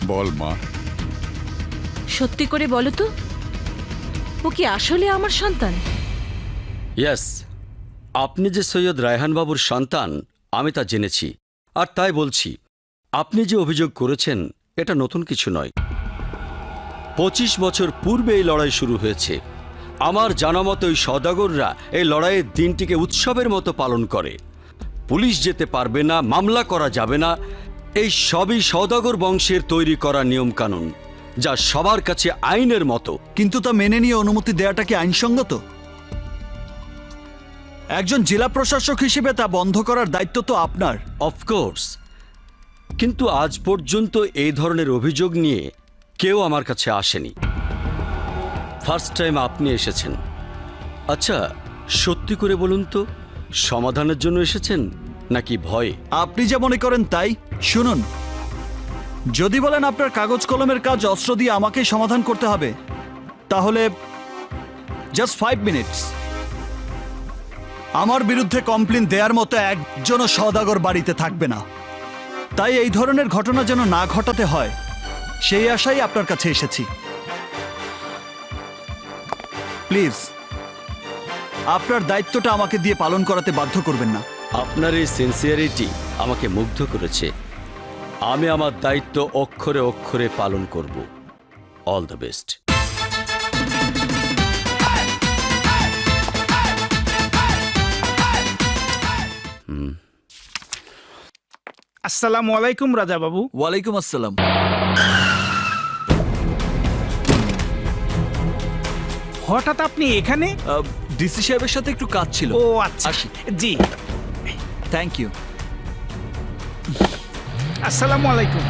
বল মা। সত্যি করে বলো তো, ও কি আসলে আমার সন্তান? ইয়েস, আপনি যে সৈয়দ রায়হান বাবুর সন্তান আমি তা জেনেছি, আর তাই বলছি আপনি যে অভিযোগ করেছেন এটা নতুন কিছু নয়। 25 বছর পূর্বে এই লড়াই শুরু হয়েছে। আমার জানা মতো ওই সওদাগররা এই লড়াইয়ের দিনটিকে উৎসবের মতো পালন করে। পুলিশ যেতে পারবে না, মামলা করা যাবে না, এই সবই সওদাগর বংশের তৈরি করা নিয়মকানুন, যা সবার কাছে আইনের মতো। কিন্তু তা মেনে নিয়ে অনুমতি দেওয়াটা কি আইনসঙ্গত? একজন জেলা প্রশাসক হিসেবে তা বন্ধ করার দায়িত্ব তো আপনার। অফকোর্স, কিন্তু আজ পর্যন্ত এই ধরনের অভিযোগ নিয়ে কেউ আমার কাছে আসেনি। ফার্স্ট টাইম আপনি এসেছেন। আচ্ছা, সত্যি করে বলুন তো, সমাধানের জন্য এসেছেন নাকি ভয়ে? আপনি যা মনে করেন তাই। শুনুন, যদি বলেন আপনার কাগজ কলমের কাজ অস্ত্র দিয়ে আমাকেই সমাধান করতে হবে, তাহলে জাস্ট 5 মিনিটস। আমার বিরুদ্ধে কমপ্লেন দেওয়ার মতো একজনও সওদাগর বাড়িতে থাকবে না। তাই এই ধরনের ঘটনা যেন না ঘটাতে হয়, সেই আশাই আপনার কাছে এসেছি। প্লিজ, আপনার দায়িত্বটা আমাকে দিয়ে পালন করাতে বাধ্য করবেন না। আপনার এই সিনসিয়ারিটি আমাকে মুগ্ধ করেছে। আমি আমার দায়িত্ব অক্ষরে অক্ষরে পালন করব। All the best. আসসালামু আলাইকুম রাজা বাবু। ওয়ালাইকুম আসসালাম। হঠাৎ আপনি এখানে? ডিসি সাহেবের সাথে একটু কাজ ছিল। ও আচ্ছা, আসি। জি। Thank you. আসসালামু আলাইকুম।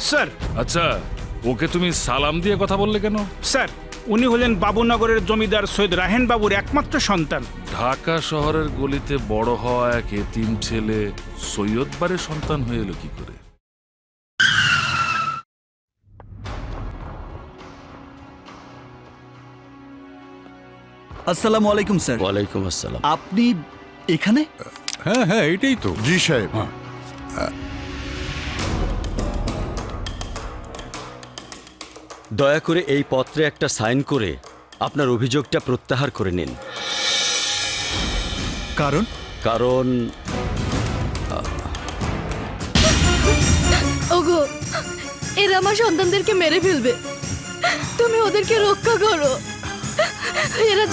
স্যার। আচ্ছা, ওকে তুমি সালাম দিয়ে কথা বললে কেন? স্যার, উনি হলেন বাবুনগরের জমিদার সৈয়দ রায়হান বাবুর একমাত্র সন্তান। ঢাকা শহরের গলিতে বড় হওয়া এক এতিম ছেলে সৈয়দ বাড়ির সন্তান হয়ে এলো কি করে? আসসালামু আলাইকুম স্যার। ওয়ালাইকুম আসসালাম। আপনি এখানে? হ্যাঁ হ্যাঁ, এটাই তো। জি সাহেব। দয়া করে এই পত্রে একটা সাইন করে আপনার অভিযোগটা প্রত্যাহার করে নিন। কারণ? কারণ ওগো, এরা আমার সন্তানদেরকে মেরে ফেলবে, তুমি ওদেরকে রক্ষা করো। এরা